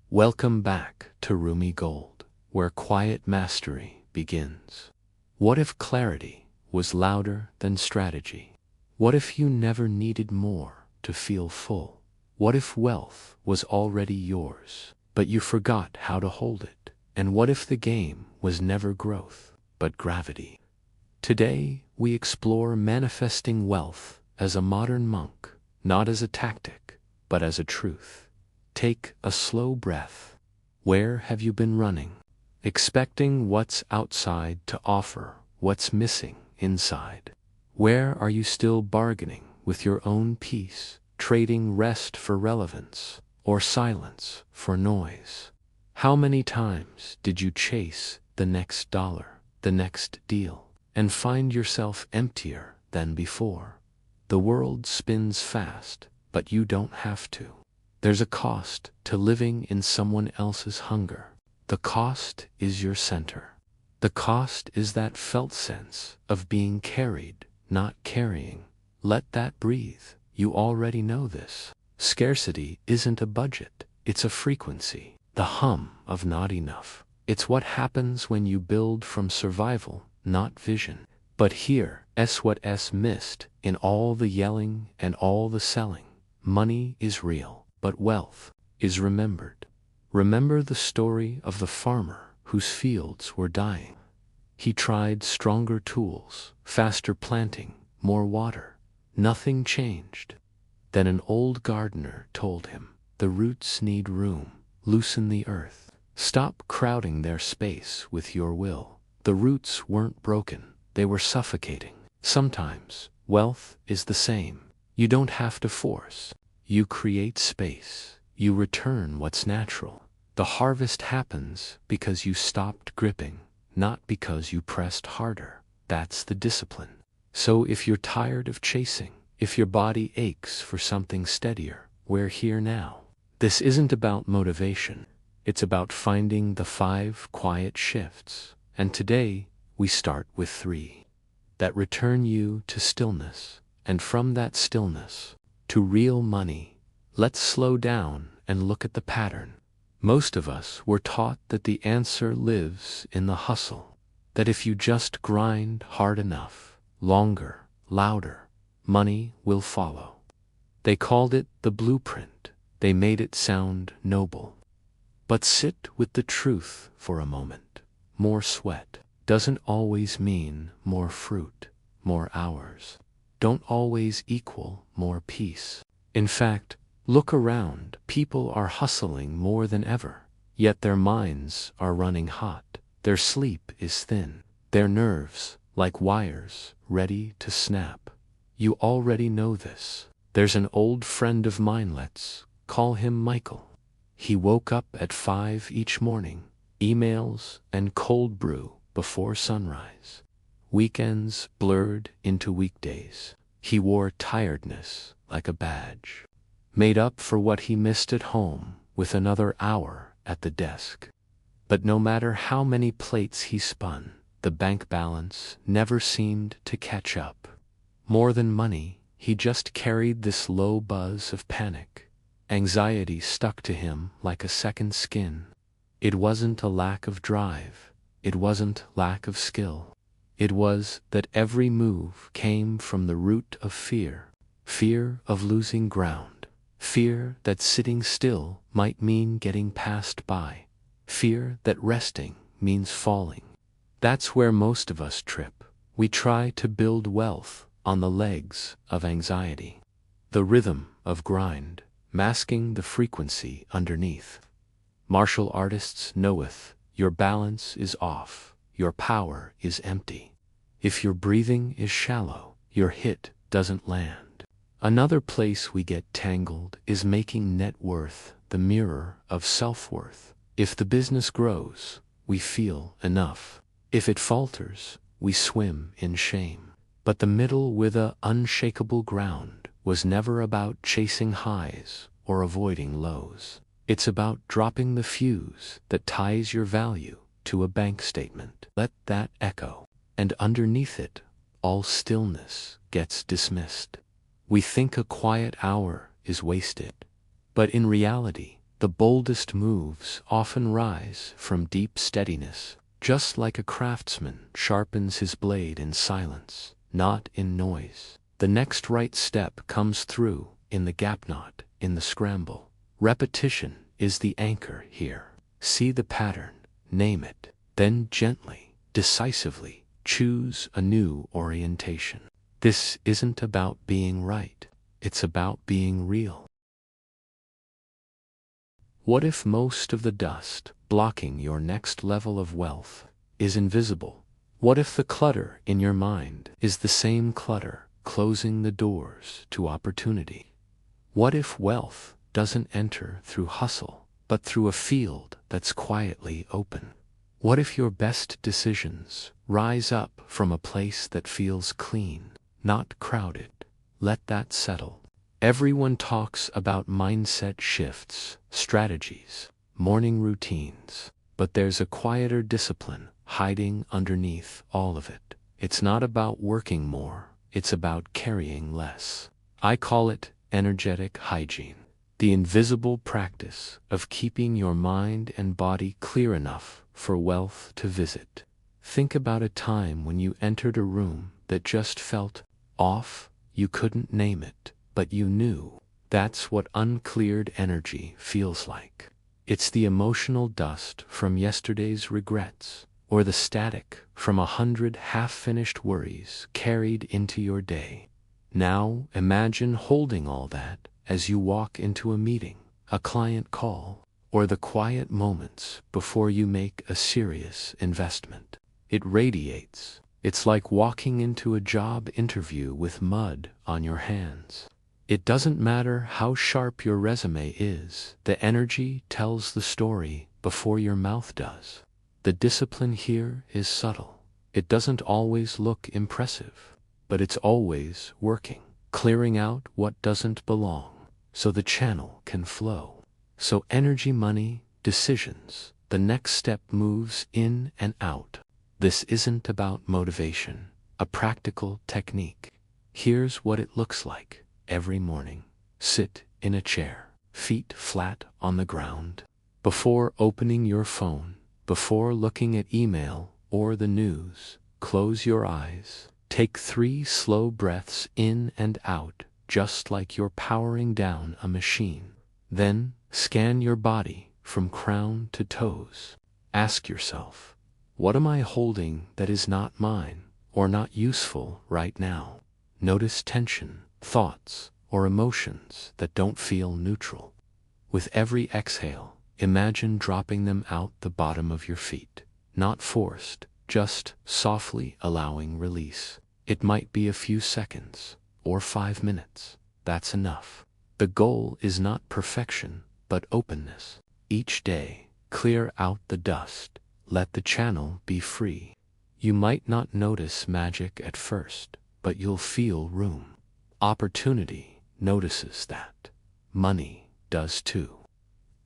Welcome back to Rumi Gold, where quiet mastery begins. What if clarity was louder than strategy? What if you never needed more to feel full? What if wealth was already yours, but you forgot how to hold it? And what if the game was never growth, but gravity? Today, we explore manifesting wealth as a modern monk, not as a tactic, but as a truth. Take a slow breath. Where have you been running? Expecting what's outside to offer what's missing inside. Where are you still bargaining with your own peace, trading rest for relevance, or silence for noise? How many times did you chase the next dollar, the next deal, and find yourself emptier than before? The world spins fast, but you don't have to. There's a cost to living in someone else's hunger. The cost is your center. The cost is that felt sense of being carried, not carrying. Let that breathe. You already know this. Scarcity isn't a budget, it's a frequency. The hum of not enough. It's what happens when you build from survival, not vision. But here's what's missed in all the yelling and all the selling. Money is real, but wealth is remembered. Remember the story of the farmer whose fields were dying. He tried stronger tools, faster planting, more water. Nothing changed. Then an old gardener told him, the roots need room. Loosen the earth. Stop crowding their space with your will. The roots weren't broken, they were suffocating. Sometimes, wealth is the same. You don't have to force. You create space. You return what's natural. The harvest happens because you stopped gripping, not because you pressed harder. That's the discipline. So if you're tired of chasing, if your body aches for something steadier, we're here now. This isn't about motivation. It's about finding the 5 quiet shifts. And today, we start with 3 that return you to stillness, and from that stillness, to real money. Let's slow down and look at the pattern. Most of us were taught that the answer lives in the hustle, that if you just grind hard enough, longer, louder, money will follow. They called it the blueprint. They made it sound noble. But sit with the truth for a moment. More sweat doesn't always mean more fruit, more hours. Don't always equal more peace. In fact, look around. People are hustling more than ever, yet their minds are running hot. Their sleep is thin. Their nerves, like wires, ready to snap. You already know this. There's an old friend of mine, let's call him Michael. He woke up at 5 each morning, emails and cold brew before sunrise. Weekends blurred into weekdays. He wore tiredness like a badge. Made up for what he missed at home with another hour at the desk. But no matter how many plates he spun, the bank balance never seemed to catch up. More than money, he just carried this low buzz of panic. Anxiety stuck to him like a second skin. It wasn't a lack of drive. It wasn't lack of skill. It was that every move came from the root of fear. Fear of losing ground. Fear that sitting still might mean getting passed by. Fear that resting means falling. That's where most of us trip. We try to build wealth on the legs of anxiety. The rhythm of grind, masking the frequency underneath. Martial artists knoweth, your balance is off, your power is empty. If your breathing is shallow, your hit doesn't land. Another place we get tangled is making net worth the mirror of self-worth. If the business grows, we feel enough. If it falters, we swim in shame. But the middle with a unshakable ground was never about chasing highs or avoiding lows. It's about dropping the fuse that ties your value to a bank statement. Let that echo, and underneath it, all stillness gets dismissed. We think a quiet hour is wasted, but in reality, The boldest moves often rise from deep steadiness, just like a craftsman sharpens his blade in silence, not in noise. The next right step comes through in the gap, not in the scramble. Repetition is the anchor here. See the pattern, name it, then gently, decisively, choose a new orientation. This isn't about being right, it's about being real. What if most of the dust blocking your next level of wealth is invisible? What if the clutter in your mind is the same clutter closing the doors to opportunity? What if wealth doesn't enter through hustle, but through a field that's quietly open? What if your best decisions rise up from a place that feels clean, not crowded? Let that settle. Everyone talks about mindset shifts, strategies, morning routines, but there's a quieter discipline hiding underneath all of it. It's not about working more, it's about carrying less. I call it energetic hygiene, the invisible practice of keeping your mind and body clear enough for wealth to visit. Think about a time when you entered a room that just felt off. You couldn't name it, but you knew. That's what uncleared energy feels like. It's the emotional dust from yesterday's regrets, or the static from 100 half-finished worries carried into your day. Now imagine holding all that as you walk into a meeting, a client call, or the quiet moments before you make a serious investment. It radiates. It's like walking into a job interview with mud on your hands. It doesn't matter how sharp your resume is, the energy tells the story before your mouth does. The discipline here is subtle. It doesn't always look impressive, but it's always working, clearing out what doesn't belong, so the channel can flow. So energy, money, decisions, the next step moves in and out. This isn't about motivation, a practical technique. Here's what it looks like. Every morning, sit in a chair, feet flat on the ground. Before opening your phone, before looking at email or the news, close your eyes. Take 3 slow breaths in and out, just like you're powering down a machine. Then, scan your body from crown to toes. Ask yourself, what am I holding that is not mine or not useful right now? Notice tension, thoughts, or emotions that don't feel neutral. With every exhale, imagine dropping them out the bottom of your feet, not forced, just softly allowing release. It might be a few seconds or 5 minutes. That's enough. The goal is not perfection, but openness. Each day, clear out the dust. Let the channel be free. You might not notice magic at first, but you'll feel room. Opportunity notices that. Money does too.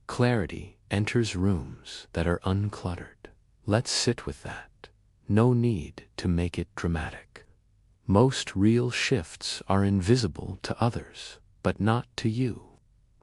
Clarity enters rooms that are uncluttered. Let's sit with that. No need to make it dramatic. Most real shifts are invisible to others, but not to you.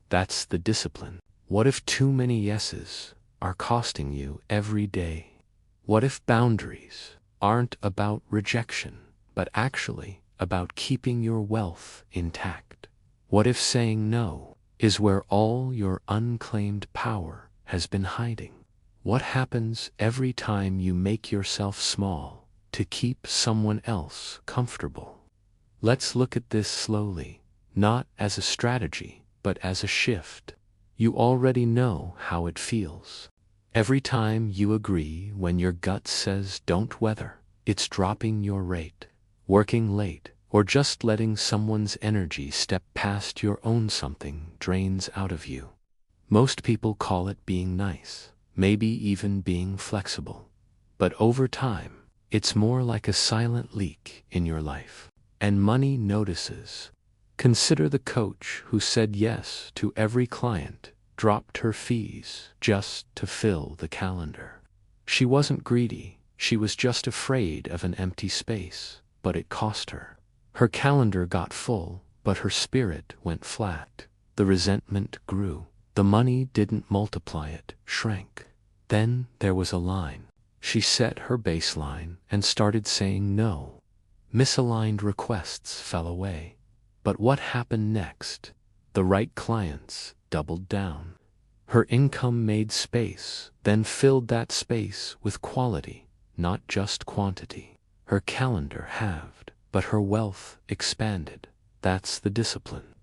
That's the discipline. What if too many yeses are costing you every day? What if boundaries aren't about rejection, but actually about keeping your wealth intact? What if saying no is where all your unclaimed power has been hiding? What happens every time you make yourself small to keep someone else comfortable? Let's look at this slowly, not as a strategy, but as a shift. You already know how it feels. Every time you agree when your gut says don't weather, it's dropping your rate, working late, or just letting someone's energy step past your own. Something drains out of you. Most people call it being nice, maybe even being flexible. But over time, it's more like a silent leak in your life. And money notices. Consider the coach who said yes to every client, dropped her fees just to fill the calendar. She wasn't greedy, she was just afraid of an empty space, but it cost her. Her calendar got full, but her spirit went flat. The resentment grew. The money didn't multiply, it shrank. Then there was a line. She set her baseline and started saying no. Misaligned requests fell away. But what happened next? The right clients doubled down. Her income made space, then filled that space with quality, not just quantity. Her calendar halved, but her wealth expanded. That's the discipline.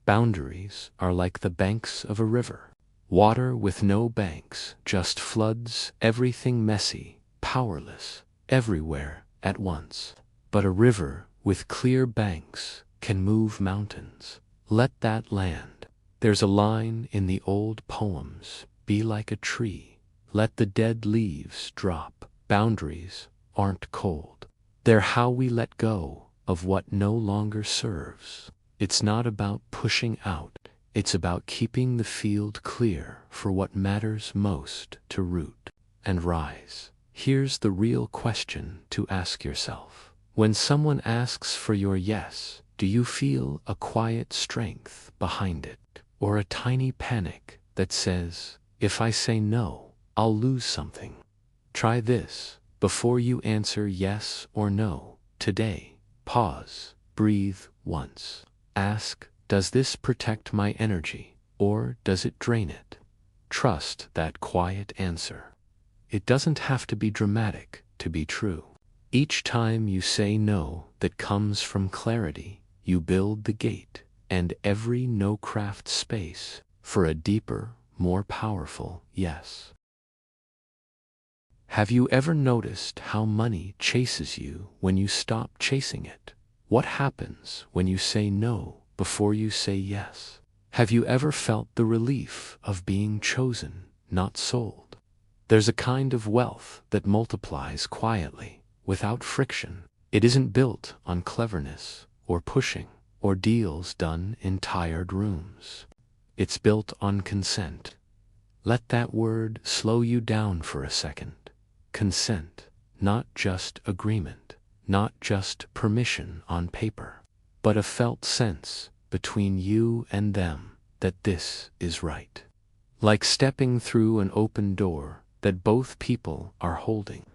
Boundaries are like the banks of a river. Water with no banks just floods everything, messy, powerless, everywhere at once. But a river with clear banks can move mountains. Let that land. There's a line in the old poems, be like a tree. Let the dead leaves drop. Boundaries aren't cold. They're how we let go of what no longer serves. It's not about pushing out. It's about keeping the field clear for what matters most to root and rise. Here's the real question to ask yourself. When someone asks for your yes, do you feel a quiet strength behind it, or a tiny panic that says, if I say no, I'll lose something? Try this. Before you answer yes or no today, pause, breathe once. Ask, does this protect my energy, or does it drain it? Trust that quiet answer. It doesn't have to be dramatic to be true. Each time you say no that comes from clarity, you build the gate, and every no craft space for a deeper, more powerful yes. Have you ever noticed how money chases you when you stop chasing it? What happens when you say no before you say yes? Have you ever felt the relief of being chosen, not sold? There's a kind of wealth that multiplies quietly, without friction. It isn't built on cleverness or pushing or deals done in tired rooms. It's built on consent. Let that word slow you down for a second. Consent, not just agreement, not just permission on paper, but a felt sense between you and them that this is right. Like stepping through an open door that both people are holding.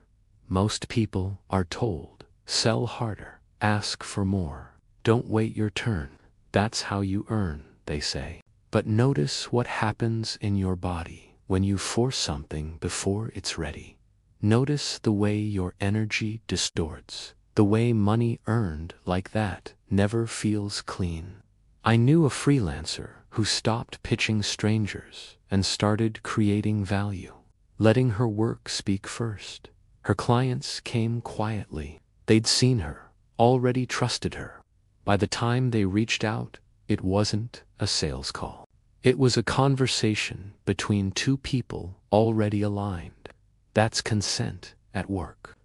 Most people are told, sell harder, ask for more, don't wait your turn. That's how you earn, they say. But notice what happens in your body when you force something before it's ready. Notice the way your energy distorts, the way money earned like that never feels clean. I knew a freelancer who stopped pitching strangers and started creating value, letting her work speak first. Her clients came quietly. They'd seen her, already trusted her. By the time they reached out, it wasn't a sales call. It was a conversation between two people already aligned. That's consent at work.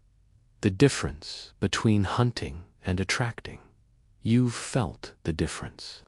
The difference between hunting and attracting. You've felt the difference.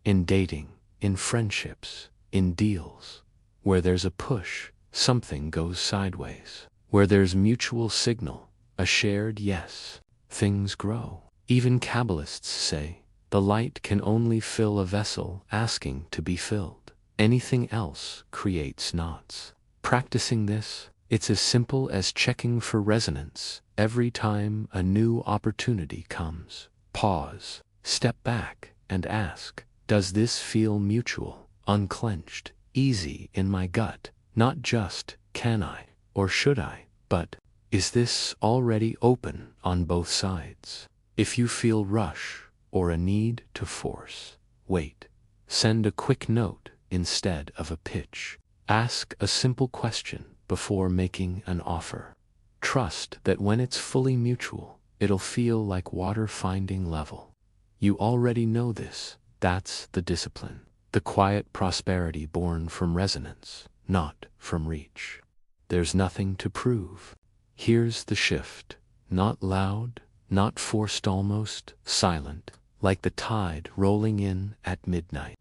In dating, in friendships, in deals. Where there's a push, something goes sideways. Where there's mutual signal, a shared yes, things grow. Even Kabbalists say, the light can only fill a vessel asking to be filled. Anything else creates knots. Practicing this, it's as simple as checking for resonance every time a new opportunity comes. Pause, step back, and ask, does this feel mutual, unclenched, easy in my gut? Not just, can I, or should I, but, is this already open on both sides? If you feel rush, or a need to force, wait. Send a quick note instead of a pitch. Ask a simple question before making an offer. Trust that when it's fully mutual, it'll feel like water finding level. You already know this. That's the discipline. The quiet prosperity born from resonance, not from reach. There's nothing to prove. Here's the shift. Not loud, not forced, almost silent, like the tide rolling in at midnight.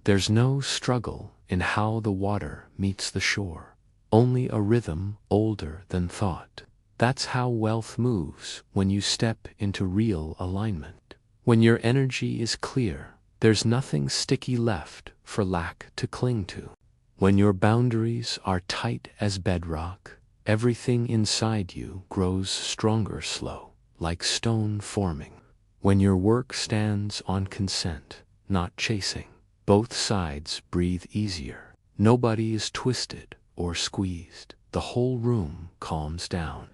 There's no struggle in how the water meets the shore. Only a rhythm older than thought. That's how wealth moves when you step into real alignment. When your energy is clear, there's nothing sticky left for lack to cling to. When your boundaries are tight as bedrock, everything inside you grows stronger slow, like stone forming. When your work stands on consent, not chasing, both sides breathe easier. Nobody is twisted or squeezed. The whole room calms down.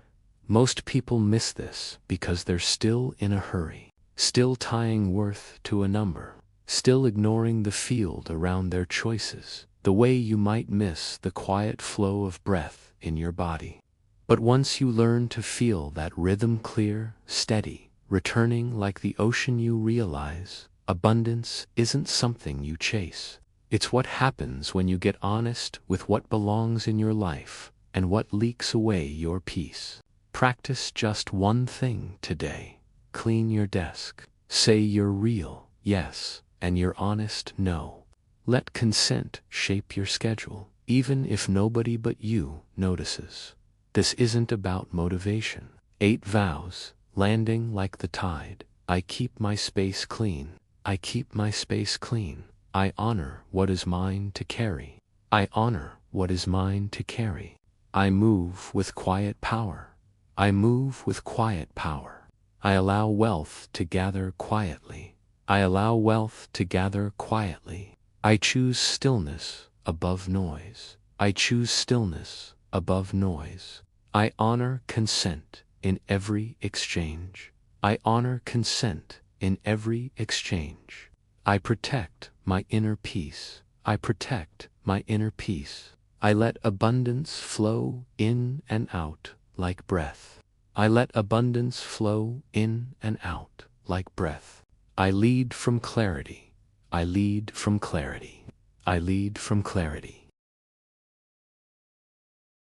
Most people miss this because they're still in a hurry, still tying worth to a number, still ignoring the field around their choices, the way you might miss the quiet flow of breath in your body. But once you learn to feel that rhythm clear, steady, returning like the ocean, you realize abundance isn't something you chase. It's what happens when you get honest with what belongs in your life and what leaks away your peace. Practice just one thing today. Clean your desk. Say your real yes and your honest no. Let consent shape your schedule, even if nobody but you notices. This isn't about motivation. 8 vows, landing like the tide. I keep my space clean. I keep my space clean. I honor what is mine to carry. I honor what is mine to carry. I move with quiet power. I move with quiet power. I allow wealth to gather quietly. I allow wealth to gather quietly. I choose stillness above noise. I choose stillness above noise. I honor consent in every exchange. I honor consent in every exchange. I protect my inner peace. I protect my inner peace. I let abundance flow in and out like breath. I let abundance flow in and out like breath. I lead from clarity. I lead from clarity. I lead from clarity.